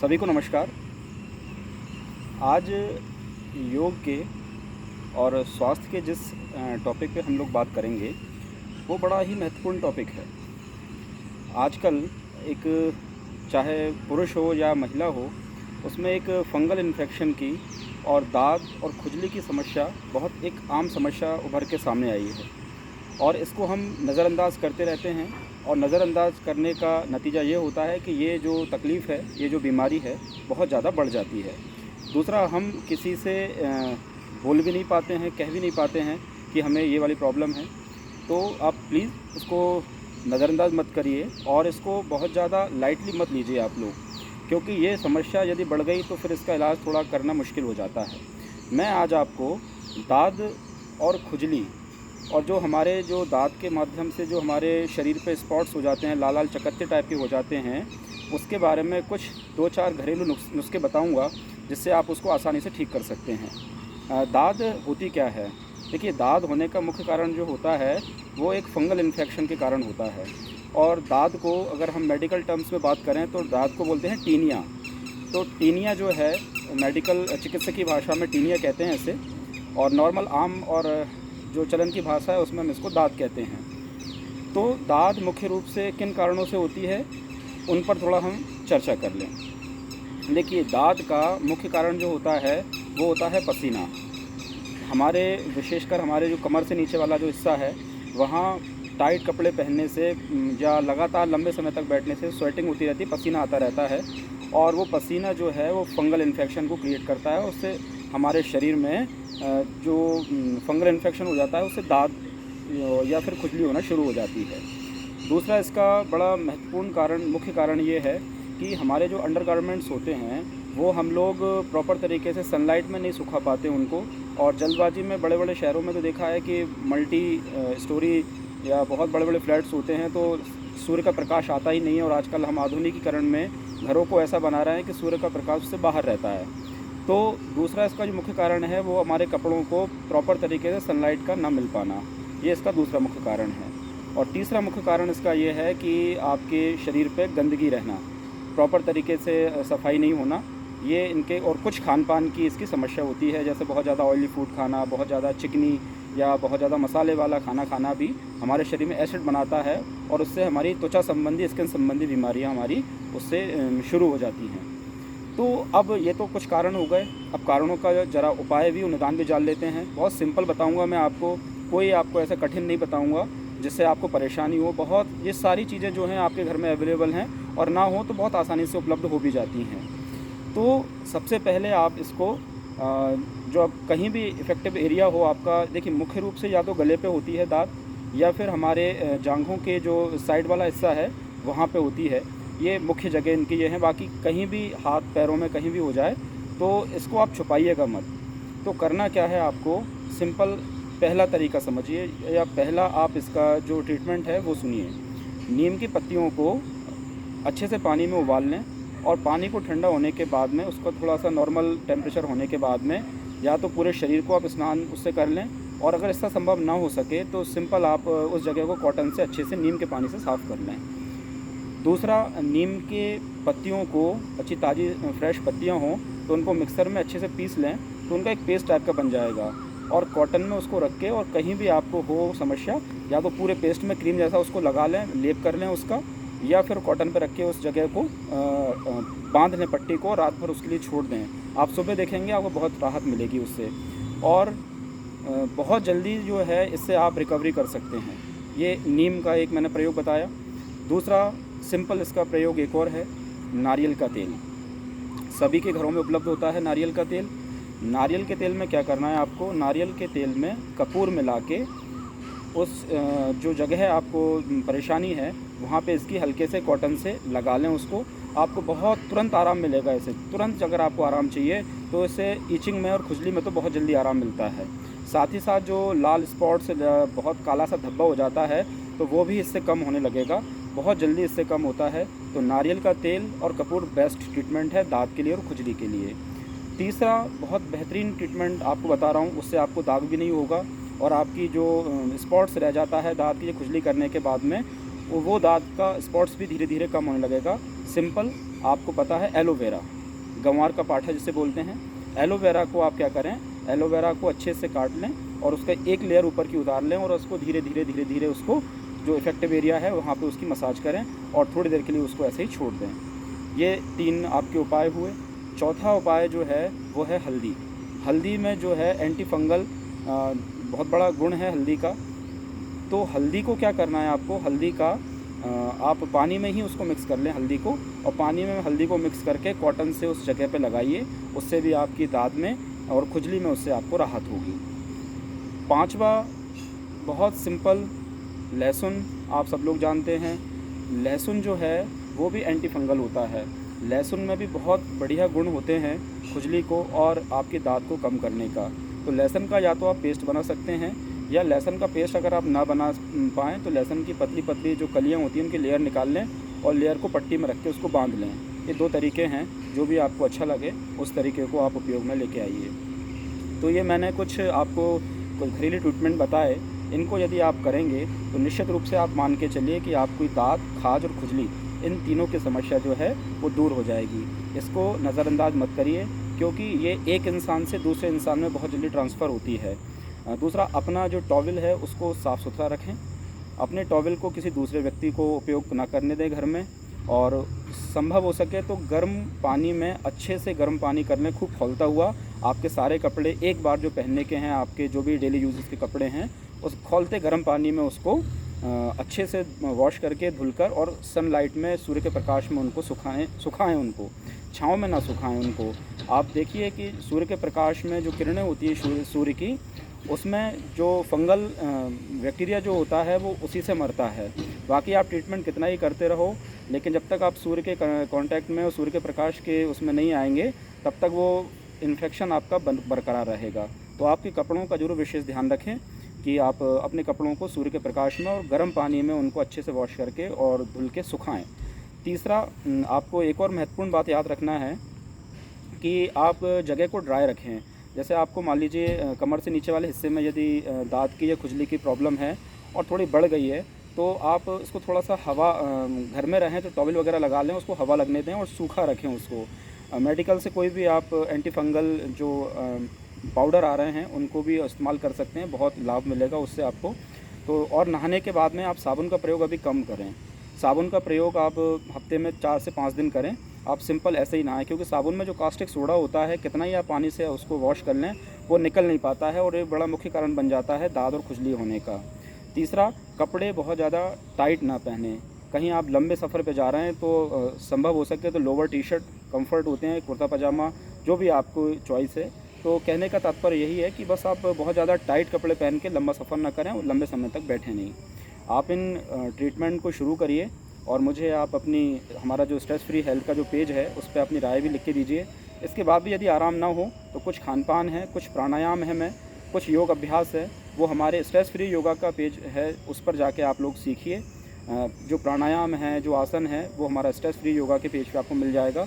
सभी को नमस्कार। आज योग के और स्वास्थ्य के जिस टॉपिक पे हम लोग बात करेंगे वो बड़ा ही महत्वपूर्ण टॉपिक है। आजकल एक चाहे पुरुष हो या महिला हो, उसमें एक फंगल इन्फेक्शन की और दाद और खुजली की समस्या बहुत एक आम समस्या उभर के सामने आई है और इसको हम नज़रअंदाज करते रहते हैं और नज़रअंदाज करने का नतीजा ये होता है कि ये जो तकलीफ़ है, ये जो बीमारी है, बहुत ज़्यादा बढ़ जाती है। दूसरा, हम किसी से बोल भी नहीं पाते हैं, कह भी नहीं पाते हैं कि हमें ये वाली प्रॉब्लम है। तो आप प्लीज़ इसको नज़रअंदाज मत करिए और इसको बहुत ज़्यादा लाइटली मत लीजिए आप लोग, क्योंकि ये समस्या यदि बढ़ गई तो फिर इसका इलाज थोड़ा करना मुश्किल हो जाता है। मैं आज आपको दाद और खुजली और जो दाँत के माध्यम से जो हमारे शरीर पे स्पॉट्स हो जाते हैं, लाल लाल चकत्ते टाइप के हो जाते हैं, उसके बारे में कुछ 2-4 घरेलू नुस्खे बताऊंगा जिससे आप उसको आसानी से ठीक कर सकते हैं। दाद होती क्या है? देखिए, दाद होने का मुख्य कारण जो होता है वो एक फंगल इन्फेक्शन के कारण होता है। और दाद को अगर हम मेडिकल टर्म्स में बात करें तो दाद को बोलते हैं टीनिया। तो टीनिया जो है, मेडिकल चिकित्सकीय भाषा में टीनिया कहते हैं इसे, और नॉर्मल आम और जो चलन की भाषा है उसमें हम इसको दाद कहते हैं। तो दाद मुख्य रूप से किन कारणों से होती है, उन पर थोड़ा हम चर्चा कर लें। देखिए, दाद का मुख्य कारण जो होता है वो होता है पसीना। विशेषकर हमारे जो कमर से नीचे वाला जो हिस्सा है, वहाँ टाइट कपड़े पहनने से या लगातार लंबे समय तक बैठने से स्वेटिंग होती रहती है, पसीना आता रहता है और वो पसीना जो है वो फंगल इन्फेक्शन को क्रिएट करता है। उससे हमारे शरीर में जो फंगल इन्फेक्शन हो जाता है उससे दाद या फिर खुजली होना शुरू हो जाती है। दूसरा, इसका बड़ा महत्वपूर्ण कारण, मुख्य कारण ये है कि हमारे जो अंडरगारमेंट्स होते हैं वो हम लोग प्रॉपर तरीके से सनलाइट में नहीं सुखा पाते उनको, और जल्दबाजी में बड़े बड़े शहरों में तो देखा है कि मल्टी स्टोरी या बहुत बड़े बड़े फ्लैट्स होते हैं तो सूर्य का प्रकाश आता ही नहीं है, और आजकल हम आधुनिकीकरण में घरों को ऐसा बना रहे हैं कि सूर्य का प्रकाश उससे बाहर रहता है। तो दूसरा, इसका जो मुख्य कारण है वो हमारे कपड़ों को प्रॉपर तरीके से सनलाइट का ना मिल पाना, ये इसका दूसरा मुख्य कारण है। और तीसरा मुख्य कारण इसका ये है कि आपके शरीर पे गंदगी रहना, प्रॉपर तरीके से सफाई नहीं होना, ये इनके और कुछ खान पान की इसकी समस्या होती है। जैसे बहुत ज़्यादा ऑयली फूड खाना, बहुत ज़्यादा चिकनी या बहुत ज़्यादा मसाले वाला खाना खाना भी हमारे शरीर में एसिड बनाता है और उससे हमारी त्वचा संबंधी, स्किन संबंधी बीमारियाँ हमारी उससे शुरू हो जाती हैं। तो अब ये तो कुछ कारण हो गए, अब कारणों का ज़रा उपाय भी, निदान भी जान लेते हैं। बहुत सिंपल बताऊंगा मैं आपको, कोई आपको ऐसा कठिन नहीं बताऊंगा जिससे आपको परेशानी हो। बहुत ये सारी चीज़ें जो हैं आपके घर में अवेलेबल हैं और ना हो तो बहुत आसानी से उपलब्ध हो भी जाती हैं। तो सबसे पहले आप इसको जो अब कहीं भी इफ़ेक्टिव एरिया हो आपका, देखिए मुख्य रूप से या तो गले पे होती है दाद, या फिर हमारे जांघों के जो साइड वाला हिस्सा है वहाँ पे होती है। ये मुख्य जगह इनकी ये हैं। बाकी कहीं भी हाथ पैरों में कहीं भी हो जाए तो इसको आप छुपाइएगा मत। तो करना क्या है, आपको सिंपल पहला तरीका समझिए, या पहला आप इसका जो ट्रीटमेंट है वो सुनिए। नीम की पत्तियों को अच्छे से पानी में उबाल लें और पानी को ठंडा होने के बाद में, उसका थोड़ा सा नॉर्मल टेम्परेचर होने के बाद में, या तो पूरे शरीर को आप स्नान उससे कर लें, और अगर इसका संभव ना हो सके तो सिंपल आप उस जगह को कॉटन से अच्छे से नीम के पानी से साफ़ कर लें। दूसरा, नीम के पत्तियों को, अच्छी ताज़ी फ्रेश पत्तियां हों तो उनको मिक्सर में अच्छे से पीस लें तो उनका एक पेस्ट टाइप का बन जाएगा, और कॉटन में उसको रख के, और कहीं भी आपको हो समस्या, या तो पूरे पेस्ट में क्रीम जैसा उसको लगा लें, लेप कर लें उसका, या फिर कॉटन पे रख के उस जगह को बांध लें पट्टी को, रात भर उसके लिए छोड़ दें। आप सुबह देखेंगे आपको बहुत राहत मिलेगी उससे, और बहुत जल्दी जो है इससे आप रिकवरी कर सकते हैं। ये नीम का एक मैंने प्रयोग बताया। दूसरा सिंपल इसका प्रयोग एक और है, नारियल का तेल। सभी के घरों में उपलब्ध होता है नारियल का तेल। नारियल के तेल में क्या करना है आपको, नारियल के तेल में कपूर मिला के उस जो जगह आपको परेशानी है वहाँ पे इसकी हल्के से कॉटन से लगा लें उसको। आपको बहुत तुरंत आराम मिलेगा इससे, तुरंत। अगर आपको आराम चाहिए तो इससे ईचिंग में और खुजली में तो बहुत जल्दी आराम मिलता है। साथ ही साथ जो लाल स्पॉट्स, बहुत काला सा धब्बा हो जाता है, तो वो भी इससे कम होने लगेगा, बहुत जल्दी इससे कम होता है। तो नारियल का तेल और कपूर बेस्ट ट्रीटमेंट है दाद के लिए और खुजली के लिए। तीसरा बहुत बेहतरीन ट्रीटमेंट आपको बता रहा हूँ, उससे आपको दाग भी नहीं होगा, और आपकी जो स्पॉट्स रह जाता है दाद की खुजली करने के बाद में, वो दाद का स्पॉट्स भी धीरे धीरे कम होने लगेगा। सिंपल आपको पता है एलोवेरा, गंवार का पाठा जिसे बोलते हैं, एलोवेरा को आप क्या करें, एलोवेरा को अच्छे से काट लें और उसका एक लेयर ऊपर की उतार लें और उसको धीरे धीरे उसको जो इफेक्टिव एरिया है वहाँ पे उसकी मसाज करें और थोड़ी देर के लिए उसको ऐसे ही छोड़ दें। ये 3 आपके उपाय हुए। चौथा उपाय जो है वो है हल्दी। हल्दी में जो है एंटी फंगल बहुत बड़ा गुण है हल्दी का। तो हल्दी को क्या करना है आपको, हल्दी का आप पानी में ही उसको मिक्स कर लें हल्दी को, और पानी में हल्दी को मिक्स करके कॉटन से उस जगह पे लगाइए, उससे भी आपकी दाद में और खुजली में उससे आपको राहत होगी। 5वां बहुत सिंपल, लहसुन। आप सब लोग जानते हैं लहसुन जो है वो भी एंटी फंगल होता है। लहसुन में भी बहुत बढ़िया गुण होते हैं खुजली को और आपकी दाद को कम करने का। तो लहसुन का या तो आप पेस्ट बना सकते हैं, या लहसुन का पेस्ट अगर आप ना बना पाएँ तो लहसुन की पतली पतली जो कलियाँ होती हैं उनकी लेयर निकाल लें और लेयर को पट्टी में रख के उसको बांध लें। ये 2 तरीके हैं, जो भी आपको अच्छा लगे उस तरीके को आप उपयोग में लेके आइए। तो ये मैंने कुछ आपको घरेलू ट्रीटमेंट बताए, इनको यदि आप करेंगे तो निश्चित रूप से आप मान के चलिए कि आपकी दाद, खाज और खुजली इन तीनों की समस्या जो है वो दूर हो जाएगी। इसको नज़रअंदाज मत करिए, क्योंकि ये एक इंसान से दूसरे इंसान में बहुत जल्दी ट्रांसफ़र होती है। दूसरा, अपना जो टॉवल है उसको साफ़ सुथरा रखें। अपने टॉवल को किसी दूसरे व्यक्ति को उपयोग ना करने दें घर में, और संभव हो सके तो गर्म पानी में अच्छे से गर्म पानी कर लें, खूब खौलता हुआ। आपके सारे कपड़े एक बार जो पहनने के हैं, आपके जो भी डेली यूजेस के कपड़े हैं, उस खौलते गर्म पानी में उसको अच्छे से वॉश करके धुलकर और सनलाइट में, सूर्य के प्रकाश में उनको सुखाएं उनको, छाँव में ना सुखाएं उनको। आप देखिए कि सूर्य के प्रकाश में जो किरणें होती है सूर्य की, उसमें जो फंगल बैक्टीरिया जो होता है वो उसी से मरता है। बाकी आप ट्रीटमेंट कितना ही करते रहो, लेकिन जब तक आप सूर्य के कांटेक्ट में और सूर्य के प्रकाश के उसमें नहीं आएंगे, तब तक वो इन्फेक्शन आपका बरकरार रहेगा। तो आपके कपड़ों का जरूर विशेष ध्यान रखें कि आप अपने कपड़ों को सूर्य के प्रकाश में और गर्म पानी में उनको अच्छे से वॉश करके और धुल के सुखाएँ। तीसरा, आपको एक और महत्वपूर्ण बात याद रखना है कि आप जगह को ड्राई रखें। जैसे आपको मान लीजिए कमर से नीचे वाले हिस्से में यदि दाद की या खुजली की प्रॉब्लम है और थोड़ी बढ़ गई है, तो आप इसको थोड़ा सा हवा, घर में रहें तो टॉवल वगैरह लगा लें, उसको हवा लगने दें और सूखा रखें उसको। मेडिकल से कोई भी आप एंटी फंगल जो पाउडर आ रहे हैं उनको भी इस्तेमाल कर सकते हैं, बहुत लाभ मिलेगा उससे आपको। तो और नहाने के बाद में आप साबुन का प्रयोग अभी कम करें। साबुन का प्रयोग आप हफ्ते में 4 से 5 दिन करें। आप सिंपल ऐसे ही नहाएं, क्योंकि साबुन में जो कास्टिक सोडा होता है, कितना ही आप पानी से उसको वॉश कर लें वो निकल नहीं पाता है, और ये बड़ा मुख्य कारण बन जाता है दाद और खुजली होने का। तीसरा, कपड़े बहुत ज़्यादा टाइट ना पहने। कहीं आप लंबे सफ़र पे जा रहे हैं तो संभव हो सके तो लोअर टी शर्ट कंफर्ट होते हैं, कुर्ता पजामा, जो भी आपको चॉइस है। तो कहने का तात्पर्य यही है कि बस आप बहुत ज़्यादा टाइट कपड़े पहन के लंबा सफ़र ना करें और लंबे समय तक बैठें नहीं। आप इन ट्रीटमेंट को शुरू करिए, और मुझे आप हमारा जो स्ट्रेस फ्री हेल्थ का जो पेज है उस पर अपनी राय भी लिख के दीजिए। इसके बाद भी यदि आराम ना हो तो कुछ खान पान है, कुछ प्राणायाम है, कुछ योग अभ्यास है, वो हमारे स्ट्रेस फ्री योगा का पेज है, उस पर जाके आप लोग सीखिए। जो प्राणायाम है, जो आसन है, वो हमारा स्ट्रेस फ्री योगा के पेज पे आपको मिल जाएगा।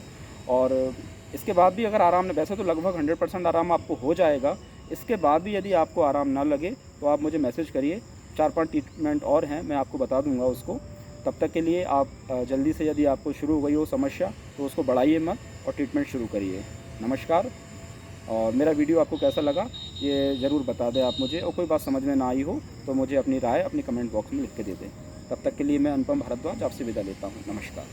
और इसके बाद भी अगर आराम, वैसे तो लगभग 100% आराम आपको हो जाएगा। इसके बाद भी यदि आपको आराम ना लगे तो आप मुझे मैसेज करिए, 4-5 ट्रीटमेंट और हैं, मैं आपको बता दूंगा उसको। तब तक के लिए आप जल्दी से, यदि आपको शुरू हो गई हो समस्या तो उसको बढ़ाइए मत और ट्रीटमेंट शुरू करिए। नमस्कार। और मेरा वीडियो आपको कैसा लगा ये ज़रूर बता दें आप मुझे, और कोई बात समझ में ना आई हो तो मुझे अपनी राय अपनी कमेंट बॉक्स में लिख के दे दें। तब तक के लिए मैं अनुपम भारद्वाज आपसे विदा लेता हूँ। नमस्कार।